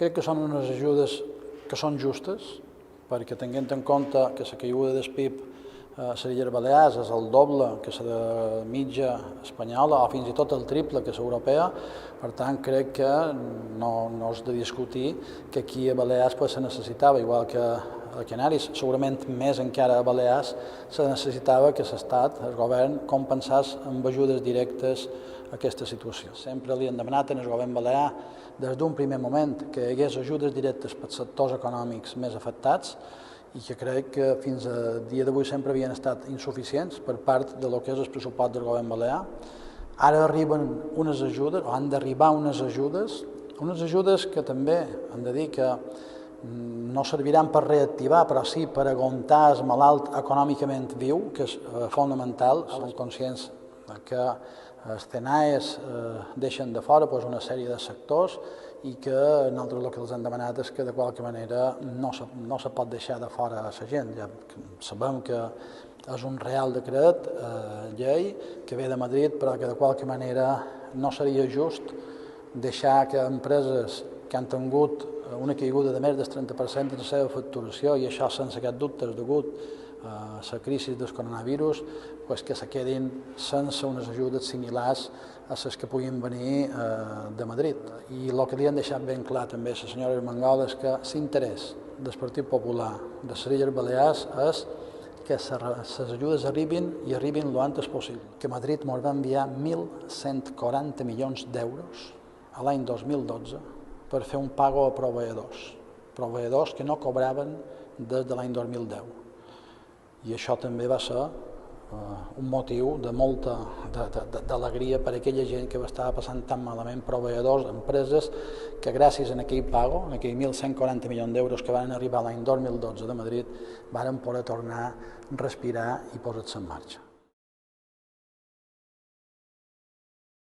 Crec que són unes ajudes que són justes, perquè tenint en compte que la caiguda del PIB a les Illes Balears és el doble que la de mitja espanyola o fins i tot el triple que l'europea. Per tant, crec que no és de discutir que aquí a Balears se necessitava, igual que a Canaris, segurament més encara a Balears, se necessitava que l'Estat, el govern, compensés amb ajudes directes aquesta situació. Sempre li han demanat al govern balear des d'un primer moment que hi hagués ajudes directes per als sectors econòmics més afectats i que crec que fins a dia d'avui sempre havien estat insuficients per part de lo que és el pressupost del govern balear. Ara arriben unes ajudes, o han d'arribar unes ajudes que també hem de dir que no serviran per reactivar, però sí per aguantar el malalt econòmicament viu, que és fonamental. Som conscients que els CNAEs deixen de fora una sèrie de sectors i que nosaltres el que els hem demanat és que de qualque manera no se pot deixar de fora a la gent. Ja sabem que és un real decret llei que ve de Madrid, però que de qualque manera no seria just deixar que empreses que han tingut una caiguda de més del 30% de la seva facturació, i això sense cap dubte és degut a la crisi del coronavirus, que se quedin sense unes ajudes similars a les que puguin venir de Madrid. I el que li han deixat ben clar també a la senyora Armengol és que l'interès del Partit Popular de les Illes Balears és que les ajudes arribin i arribin el antes possible. Que Madrid ens va enviar 1.140 milions d'euros a l'any 2012 per fer un pago a proveïdors que no cobraven des de l'any 2010. I això també va ser un motiu de molta d'alegria per a aquella gent que estava passant tan malament, proveïdors, empreses, que gràcies a aquell pago, a aquells 1.140 milions d'euros que van arribar l'any 2012 de Madrid, varen poder tornar a respirar i posar-se en marxa.